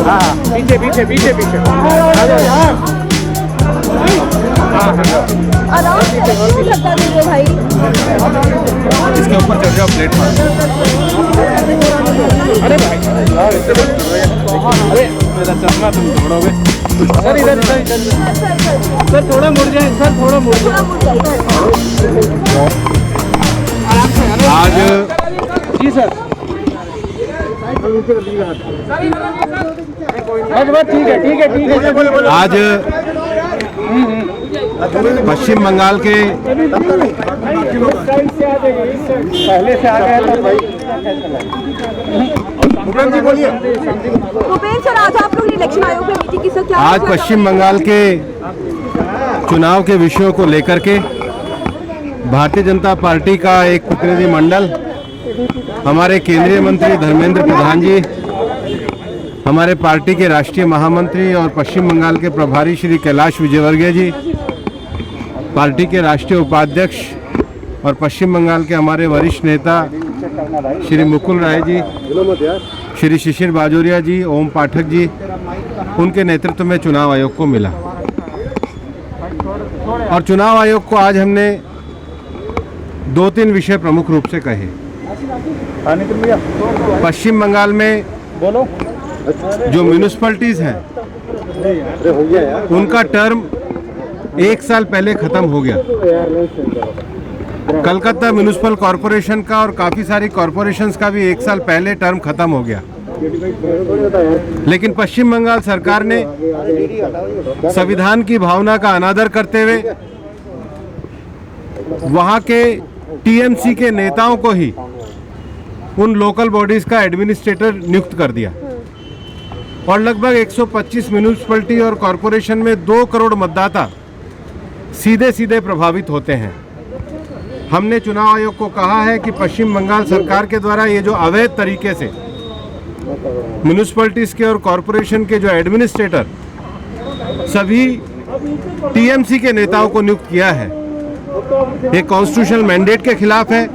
हाँ पीछे पीछे पीछे पीछे भाई इसके ऊपर चढ़ जाओ प्लेटफॉर्म। अरे भाई अरे मेरा चश्मा तुम छोड़ोगे सर। इधर सर थोड़ा मुड़ जाए सर, थोड़ा मुड़ जाए। आज जी सर ठीक है ठीक है ठीक है। आज पश्चिम बंगाल के पहले से आ गए तो भाई भूपेंद्र सर, आज आप लोग इलेक्शन आयोग में मीटिंग की सर क्या? आज पश्चिम बंगाल के चुनाव के विषयों को लेकर के भारतीय जनता पार्टी का एक प्रतिनिधिमंडल, हमारे केंद्रीय मंत्री धर्मेंद्र प्रधान जी, हमारे पार्टी के राष्ट्रीय महामंत्री और पश्चिम बंगाल के प्रभारी श्री कैलाश विजयवर्गीय जी, पार्टी के राष्ट्रीय उपाध्यक्ष और पश्चिम बंगाल के हमारे वरिष्ठ नेता श्री मुकुल राय जी, श्री शिशिर बाजोरिया जी, ओम पाठक जी, उनके नेतृत्व में चुनाव आयोग को मिला। और चुनाव आयोग को आज हमने 2-3 विषय प्रमुख रूप से कहे। पश्चिम बंगाल में जो म्यूनिसिपैलिटीज हैं उनका टर्म 1 साल पहले खत्म हो गया। कलकत्ता म्यूनिसिपल कॉरपोरेशन का और काफ़ी सारी कॉरपोरेशंस का भी 1 साल पहले टर्म खत्म हो गया। लेकिन पश्चिम बंगाल सरकार ने संविधान की भावना का अनादर करते हुए वहाँ के टीएमसी के नेताओं को ही उन लोकल बॉडीज का एडमिनिस्ट्रेटर नियुक्त कर दिया और लगभग 125 म्यूनिसिपैलिटी और कॉरपोरेशन में 2 करोड़ मतदाता सीधे सीधे प्रभावित होते हैं। हमने चुनाव आयोग को कहा है कि पश्चिम बंगाल सरकार के द्वारा ये जो अवैध तरीके से म्यूनिसिपैलिटीज के और कॉरपोरेशन के जो एडमिनिस्ट्रेटर सभी टीएमसी के नेताओं को नियुक्त किया है, ये कॉन्स्टिट्यूशनल मैंडेट के खिलाफ है।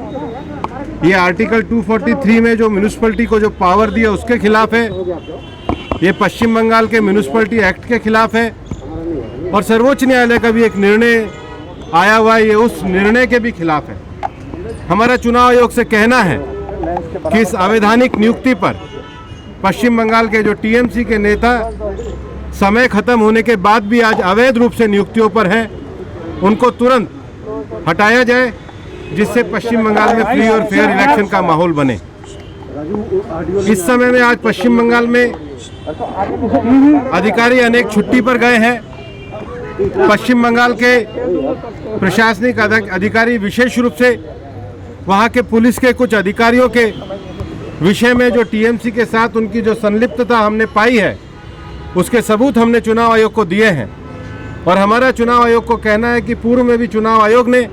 ये आर्टिकल 243 में जो म्यूनिसिपैलिटी को जो पावर दिया उसके खिलाफ है। ये पश्चिम बंगाल के म्यूनिसिपैलिटी एक्ट के खिलाफ है और सर्वोच्च न्यायालय का भी एक निर्णय आया हुआ है, ये उस निर्णय के भी खिलाफ है। हमारा चुनाव आयोग से कहना है कि इस अवैधानिक नियुक्ति पर पश्चिम बंगाल के जो टीएमसी के नेता समय खत्म होने के बाद भी आज अवैध रूप से नियुक्तियों पर हैं, उनको तुरंत हटाया जाए, जिससे पश्चिम बंगाल में फ्री और फेयर इलेक्शन का माहौल बने। इस समय में आज पश्चिम बंगाल में अधिकारी अनेक छुट्टी पर गए हैं। पश्चिम बंगाल के प्रशासनिक अधिकारी विशेष रूप से वहां के पुलिस के कुछ अधिकारियों के विषय में जो टीएमसी के साथ उनकी जो संलिप्तता हमने पाई है, उसके सबूत हमने चुनाव आयोग को दिए हैं। और हमारा चुनाव आयोग को कहना है कि पूर्व में भी चुनाव आयोग ने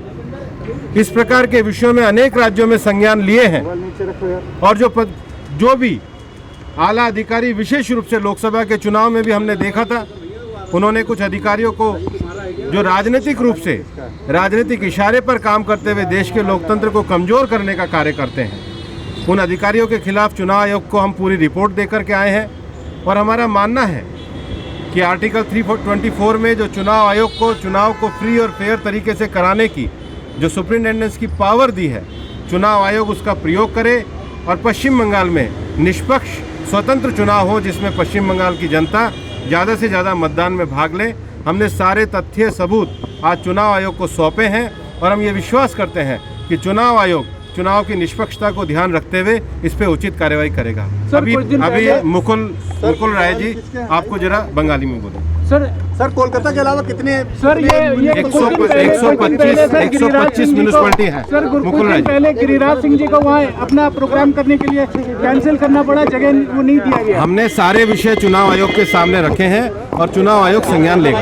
इस प्रकार के विषयों में अनेक राज्यों में संज्ञान लिए हैं और जो भी आला अधिकारी विशेष रूप से लोकसभा के चुनाव में भी हमने देखा था, उन्होंने कुछ अधिकारियों को जो राजनीतिक रूप से राजनीतिक इशारे पर काम करते हुए देश के लोकतंत्र को कमजोर करने का कार्य करते हैं, उन अधिकारियों के खिलाफ चुनाव आयोग को हम पूरी रिपोर्ट देकर के आए हैं। और हमारा मानना है कि आर्टिकल 324 में जो चुनाव आयोग को चुनाव को फ्री और फेयर तरीके से कराने की जो सुप्रिंटेंडेंट्स की पावर दी है, चुनाव आयोग उसका प्रयोग करे और पश्चिम बंगाल में निष्पक्ष स्वतंत्र चुनाव हो, जिसमें पश्चिम बंगाल की जनता ज़्यादा से ज़्यादा मतदान में भाग ले। हमने सारे तथ्य सबूत आज चुनाव आयोग को सौंपे हैं और हम ये विश्वास करते हैं कि चुनाव आयोग चुनाव की निष्पक्षता को ध्यान रखते हुए इस पे उचित कार्रवाई करेगा। अभी मुकुल राय जी आपको जरा बंगाली में बोलो। सर कोलकाता के अलावा कितने सर ये 125 म्यूनिसिपैलिटी है। सर मुकुल राय पहले गिरिराज सिंह जी को वहाँ अपना प्रोग्राम करने के लिए कैंसिल करना पड़ा, जगह वो नहीं दिया गया। हमने सारे विषय चुनाव आयोग के सामने रखे हैं और चुनाव आयोग संज्ञान लेगा।